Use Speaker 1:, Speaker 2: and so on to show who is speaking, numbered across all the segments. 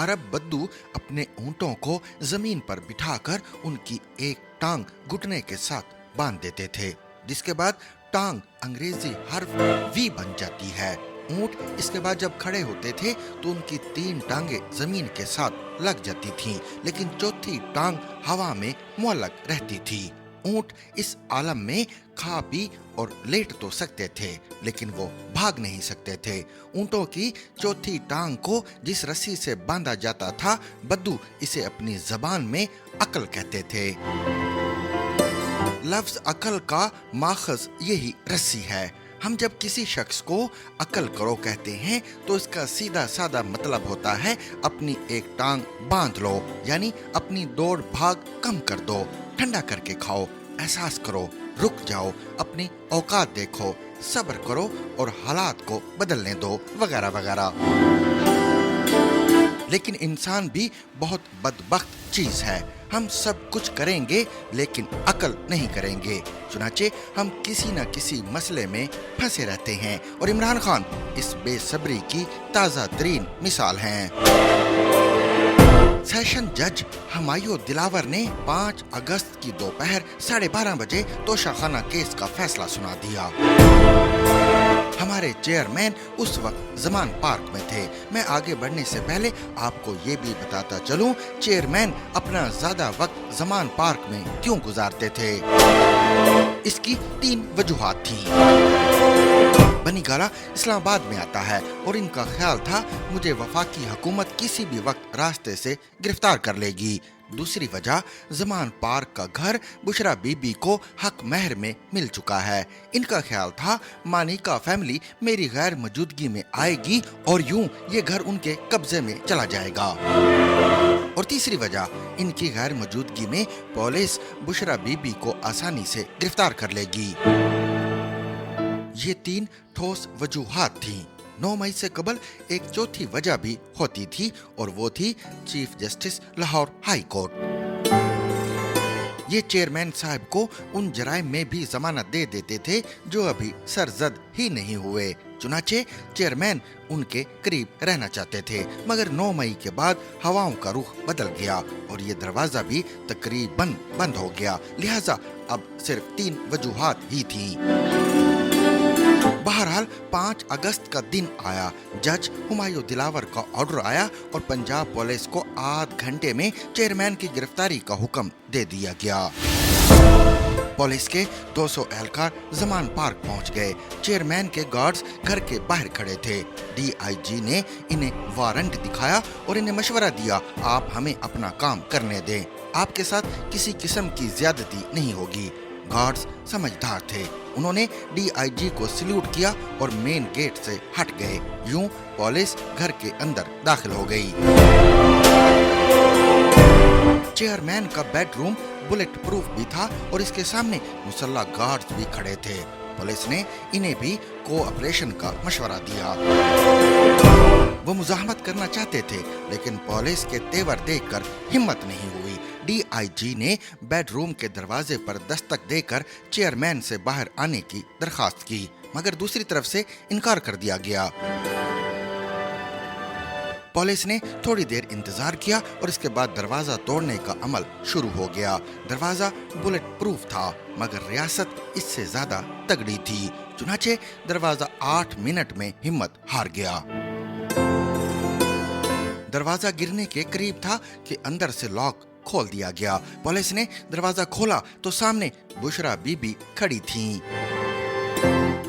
Speaker 1: अरब बद्दू अपने ऊंटों को जमीन पर बिठाकर उनकी एक टांग घुटने के साथ बांध देते थे, जिसके बाद टांग अंग्रेजी हर्फ वी बन जाती है। ऊंट इसके बाद जब खड़े होते थे तो उनकी 3 टांगे जमीन के साथ लग जाती थीं, लेकिन चौथी टांग हवा में मुअल्लक रहती थी। ऊंट इस आलम में खा पी और लेट तो सकते थे, लेकिन वो भाग नहीं सकते थे। ऊंटों की चौथी टांग को जिस रस्सी से बांधा जाता था, बद्दू इसे अपनी जबान में अकल कहते थे। लफ्ज अकल का माखज यही रस्सी है। हम जब किसी शख्स को अकल करो कहते हैं तो इसका सीधा साधा मतलब होता है अपनी एक टांग बांध लो, यानी अपनी दौड़ भाग कम कर दो, ठंडा करके खाओ, एहसास करो, रुक जाओ, अपनी औकात देखो, सब्र करो और हालात को बदलने दो, वगैरह वगैरह। लेकिन इंसान भी बहुत बदबख्त चीज है। हम सब कुछ करेंगे लेकिन अकल नहीं करेंगे। चुनाचे हम किसी न किसी मसले में फंसे रहते हैं और इमरान खान इस बेसब्री की ताज़ा तरीन मिसाल हैं। सेशन जज हमायूं दिलावर ने 5 अगस्त की दोपहर 12:30 बजे तोशाखाना केस का फैसला सुना दिया। हमारे चेयरमैन उस वक्त जमान पार्क में थे। मैं आगे बढ़ने से पहले आपको ये भी बताता चलूं, चेयरमैन अपना ज्यादा वक्त जमान पार्क में क्यों गुजारते थे। इसकी 3 वजूहात थी। बनी गाला इस्लामाबाद में आता है और इनका ख्याल था मुझे वफाकी हुकूमत किसी भी वक्त रास्ते से गिरफ्तार कर लेगी। दूसरी वजह, जमान पार्क का घर बुशरा बीबी को हक महर में मिल चुका है। इनका ख्याल था मानिका फैमिली मेरी गैर मौजूदगी में आएगी और यूं ये घर उनके कब्जे में चला जाएगा। और तीसरी वजह, इनकी गैर मौजूदगी में पुलिस बुशरा बीबी को आसानी से गिरफ्तार कर लेगी। ये 3 ठोस वजूहात थी। 9 मई से कबल एक चौथी वजह भी होती थी और वो थी chief justice Lahore high court. ये चेयरमैन साहब को उन जराइम में भी जमानत दे देते थे जो अभी सरजद ही नहीं हुए। चुनाचे चेयरमैन उनके करीब रहना चाहते थे, मगर 9 मई के बाद हवाओं का रुख बदल गया और ये दरवाजा भी तकरीबन बंद हो गया। लिहाजा अब सिर्फ 3 वजूहात ही थी। बहरहाल 5 अगस्त का दिन आया। जज हुमायूं दिलावर का ऑर्डर आया और पंजाब पुलिस को आध घंटे में चेयरमैन की गिरफ्तारी का हुक्म दे दिया गया। पुलिस के 200 एहलकार जमान पार्क पहुंच गए। चेयरमैन के गार्ड्स घर के बाहर खड़े थे। डीआईजी ने इन्हें वारंट दिखाया और इन्हें मशवरा दिया, आप हमें अपना काम करने दें, आपके साथ किसी किस्म की ज्यादती नहीं होगी। गार्ड्स समझदार थे। उन्होंने डीआईजी को सल्यूट किया और मेन गेट से हट गए। यूं पुलिस घर के अंदर दाखिल हो गई। चेयरमैन का बेडरूम बुलेट प्रूफ भी था और इसके सामने मुसल्ला गार्ड्स भी खड़े थे। पुलिस ने इन्हें भी कोऑपरेशन का मशवरा दिया। वो मुजाहमत करना चाहते थे, लेकिन पुलिस के तेवर देखकर हिम्मत नहीं हुई। डीआईजी ने बेडरूम के दरवाजे पर दस्तक देकर चेयरमैन से बाहर आने की दरखास्त की, मगर दूसरी तरफ से इनकार कर दिया गया। पुलिस ने थोड़ी देर इंतजार किया और इसके बाद दरवाजा तोड़ने का अमल शुरू हो गया। दरवाजा बुलेट प्रूफ था, मगर रियासत इससे ज्यादा तगड़ी थी। चुनाचे दरवाजा 8 मिनट में हिम्मत हार गया। दरवाजा गिरने के करीब था कि अंदर से लॉक खोल दिया गया। पुलिस ने दरवाजा खोला तो सामने बुशरा बीबी खड़ी थीं।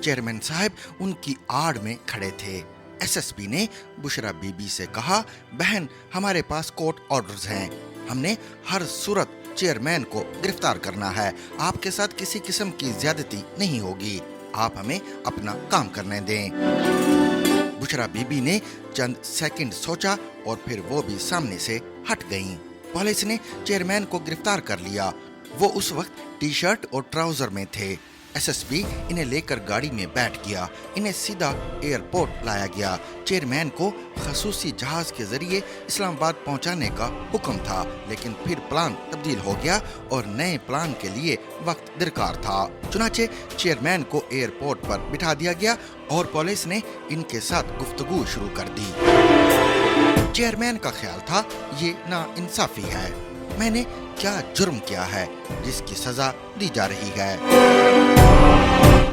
Speaker 1: चेयरमैन साहब उनकी आड़ में खड़े थे। एसएसपी ने बुशरा बीबी से कहा, बहन हमारे पास कोर्ट ऑर्डर्स हैं, हमने हर सूरत चेयरमैन को गिरफ्तार करना है, आपके साथ किसी किस्म की ज्यादती नहीं होगी, आप हमें अपना काम करने दें। बुशरा बीबी ने चंद सेकंड सोचा और फिर वो भी सामने से हट गईं। पुलिस ने चेयरमैन को गिरफ्तार कर लिया। वो उस वक्त टी शर्ट और ट्राउजर में थे। एसएसपी इन्हें लेकर गाड़ी में बैठ गया। इन्हें सीधा एयरपोर्ट लाया गया। चेयरमैन को खसूसी जहाज के जरिए इस्लामाबाद पहुंचाने का हुक्म था, लेकिन फिर प्लान तब्दील हो गया और नए प्लान के लिए वक्त दरकार था। चुनाचे चेयरमैन को एयरपोर्ट पर बिठा दिया गया और पुलिस ने इनके साथ गुफ्तगू शुरू कर दी। चेयरमैन का ख्याल था ये नाइंसाफी है। मैंने क्या जुर्म किया है जिसकी सजा दी जा रही है।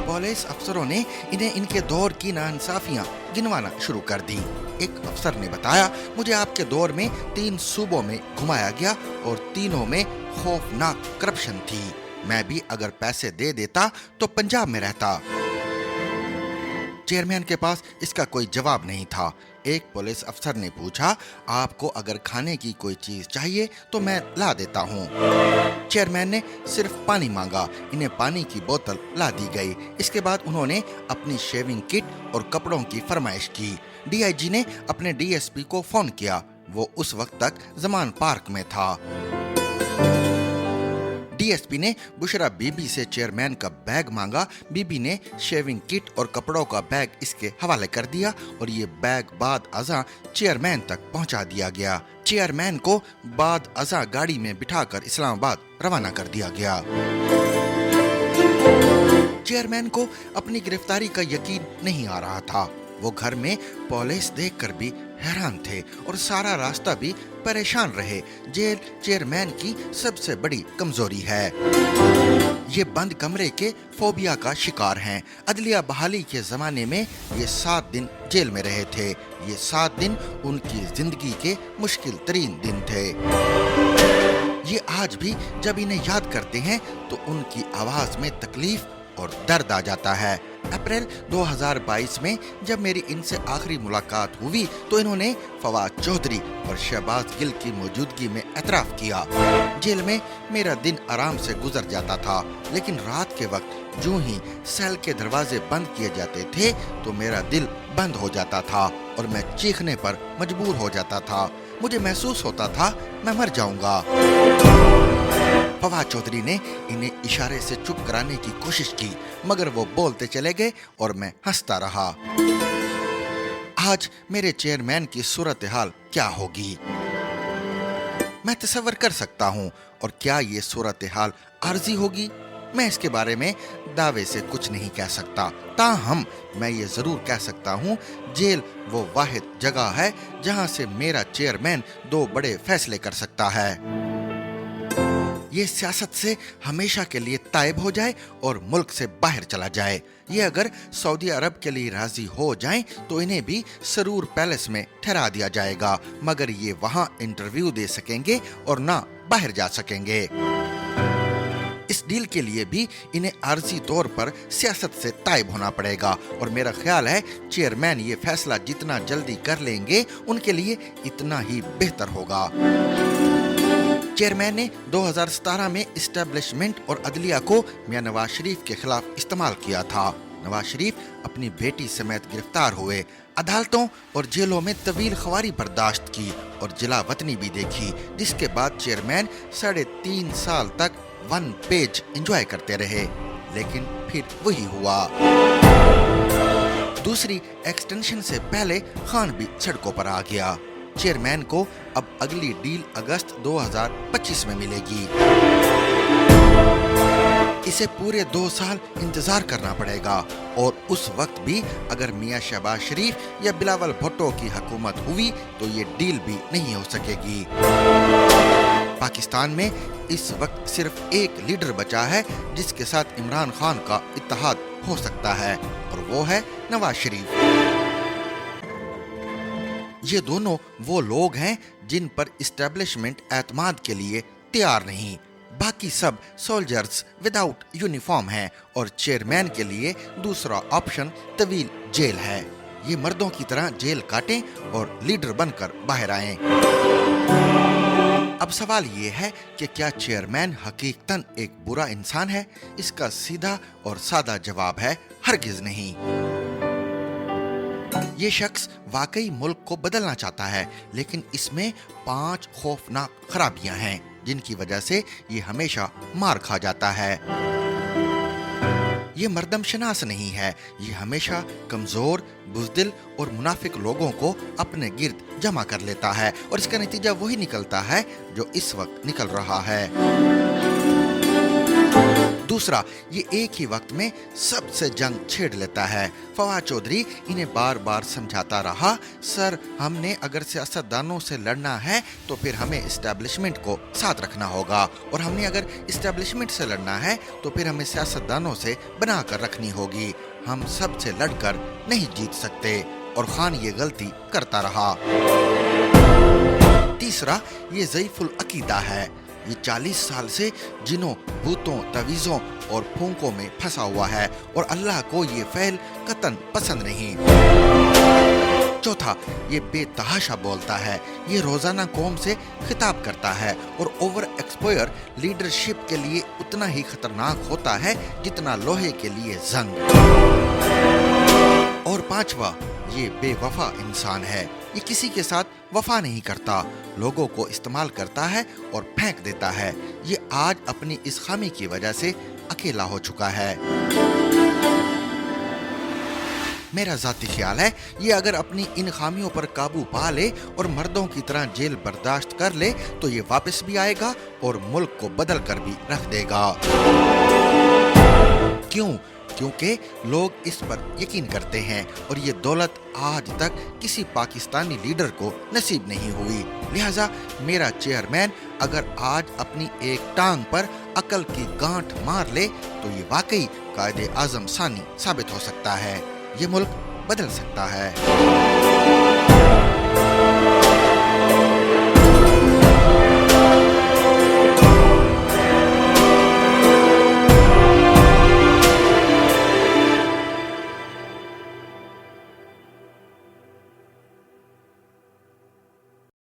Speaker 1: पुलिस अफसरों ने इन्हें इनके दौर की नाइंसाफियां गिनवाना शुरू कर दी। एक अफसर ने बताया, मुझे आपके दौर में 3 सूबों में घुमाया गया और तीनों में खौफनाक करप्शन थी। मैं भी अगर पैसे दे देता तो पंजाब में रहता। चेयरमैन के पास इसका कोई जवाब नहीं था। एक पुलिस अफसर ने पूछा, आपको अगर खाने की कोई चीज चाहिए तो मैं ला देता हूँ। चेयरमैन ने सिर्फ पानी मांगा। इन्हें पानी की बोतल ला दी गई। इसके बाद उन्होंने अपनी शेविंग किट और कपड़ों की फरमाइश की। डीआईजी ने अपने डीएसपी को फोन किया। वो उस वक्त तक जमान पार्क में था। डीएसपी ने बुशरा बीबी से चेयरमैन का बैग मांगा। बीबी ने शेविंग किट और कपड़ों का बैग इसके हवाले कर दिया और ये बैग बाद अज़ां चेयरमैन तक पहुंचा दिया गया। चेयरमैन को बाद अज़ां गाड़ी में बिठाकर इस्लामाबाद रवाना कर दिया गया। चेयरमैन को अपनी गिरफ्तारी का यकीन नहीं आ रहा था। वो घर में पुलिस देखकर भी हैरान थे और सारा रास्ता भी परेशान रहे। जेल चेयरमैन की सबसे बड़ी कमजोरी है। ये बंद कमरे के फोबिया का शिकार हैं। अदलिया बहाली के जमाने में ये 7 दिन जेल में रहे थे। ये 7 दिन उनकी जिंदगी के मुश्किल तरीन दिन थे। ये आज भी जब इन्हें याद करते हैं तो उनकी आवाज में तकलीफ और दर्द आ जाता है। अप्रैल 2022 में जब मेरी इनसे आखिरी मुलाकात हुई तो इन्होंने फवाद चौधरी और शहबाज गिल की मौजूदगी में एतराफ किया। जेल में मेरा दिन आराम से गुजर जाता था, लेकिन रात के वक्त जो ही सेल के दरवाजे बंद किए जाते थे तो मेरा दिल बंद हो जाता था और मैं चीखने पर मजबूर हो जाता था। मुझे महसूस होता था मैं मर जाऊंगा। फवाद चौधरी ने इन्हें इशारे से चुप कराने की कोशिश की, मगर वो बोलते चले गए और मैं हंसता रहा। आज मेरे चेयरमैन की सूरत हाल क्या होगी मैं तसव्वुर कर सकता हूँ। और क्या ये सूरत हाल आर्जी होगी, मैं इसके बारे में दावे से कुछ नहीं कह सकता। ताहम मैं ये जरूर कह सकता हूँ, जेल वो वाहिद जगह है जहाँ से मेरा चेयरमैन 2 बड़े फैसले कर सकता है। ये सियासत से हमेशा के लिए तायब हो जाए और मुल्क से बाहर चला जाए। ये अगर सऊदी अरब के लिए राजी हो जाएं तो इन्हें भी सरूर पैलेस में ठहरा दिया जाएगा, मगर ये वहां इंटरव्यू दे सकेंगे और ना बाहर जा सकेंगे। इस डील के लिए भी इन्हें आर्जी तौर पर सियासत से तायब होना पड़ेगा और मेरा ख्याल है चेयरमैन ये फैसला जितना जल्दी कर लेंगे उनके लिए इतना ही बेहतर होगा। चेयरमैन ने 2017 में इस्टेब्लिशमेंट और अदलिया को मियां नवाज शरीफ के खिलाफ इस्तेमाल किया था। नवाज शरीफ अपनी बेटी समेत गिरफ्तार हुए। अदालतों और जेलों में तवील खवारी बर्दाश्त की और जिला वतनी भी देखी, जिसके बाद चेयरमैन 3.5 साल तक 1 पेज एंजॉय करते रहे, लेकिन फिर वही हुआ। दूसरी एक्सटेंशन से पहले खान भी सड़कों पर आ गया। चेयरमैन को अब अगली डील अगस्त 2025 में मिलेगी। इसे पूरे 2 साल इंतजार करना पड़ेगा और उस वक्त भी अगर मियां शहबाज शरीफ या बिलावल भुट्टो की हुकूमत हुई तो ये डील भी नहीं हो सकेगी। पाकिस्तान में इस वक्त सिर्फ एक लीडर बचा है जिसके साथ इमरान खान का इत्तेहाद हो सकता है और वो है नवाज शरीफ। ये दोनों वो लोग हैं जिन पर इस्टेब्लिशमेंट एतमाद के लिए तैयार नहीं। बाकी सब सोल्जर्स विदाउट यूनिफॉर्म हैं और चेयरमैन के लिए दूसरा ऑप्शन तवील जेल है। ये मर्दों की तरह जेल काटें और लीडर बनकर बाहर आएं। अब सवाल ये है कि क्या चेयरमैन हकीकतन एक बुरा इंसान है? इसका सीधा और सादा जवाब है हरगिज नहीं। ये शख्स वाकई मुल्क को बदलना चाहता है, लेकिन इसमें 5 खौफनाक खराबियां हैं जिनकी वजह से ये हमेशा मार खा जाता है। ये मर्दम शनास नहीं है। ये हमेशा कमजोर, बुज़दिल और मुनाफिक लोगों को अपने गिर्द जमा कर लेता है और इसका नतीजा वही निकलता है जो इस वक्त निकल रहा है। दूसरा, ये एक ही वक्त में सबसे जंग छेड़ लेता है। फवाद चौधरी इन्हें बार बार समझाता रहा, सर हमने अगर सियासतदानों से लड़ना है तो फिर हमें इस्टेब्लिशमेंट को साथ रखना होगा, और हमने अगर इस्टेब्लिशमेंट से लड़ना है तो फिर हमें सियासतदानों से बना कर रखनी होगी। हम सब से लड़कर नहीं जीत सकते। और खान ये गलती करता रहा। तीसरा, ये ज़ईफुल अकीदा है। ये 40 साल से जिनों, भूतों, तवीज़ों और फूंकों में फंसा हुआ है और अल्लाह को ये फ़ैल कतन पसंद नहीं। चौथा, ये बेतहाशा बोलता है। ये रोज़ाना कौम से खिताब करता है और ओवर एक्सपोयर लीडरशिप के लिए उतना ही खतरनाक होता है जितना लोहे के लिए जंग। और पांचवा, ये बेवफा इंसान है। ये किसी के साथ वफा नहीं करता, लोगों को इस्तेमाल करता है और फेंक देता है। ये आज अपनी इस खामी की वजह से अकेला हो चुका है। मेरा ज़ाती ख्याल है, ये अगर अपनी इन खामियों पर काबू पा ले और मर्दों की तरह जेल बर्दाश्त कर ले तो ये वापस भी आएगा और मुल्क को बदल कर भी रख देगा। क्यों? क्योंकि लोग इस पर यकीन करते हैं और ये दौलत आज तक किसी पाकिस्तानी लीडर को नसीब नहीं हुई। लिहाजा मेरा चेयरमैन अगर आज अपनी एक टांग पर अकल की गांठ मार ले तो ये वाकई कायदे आजम सानी साबित हो सकता है। ये मुल्क बदल सकता है।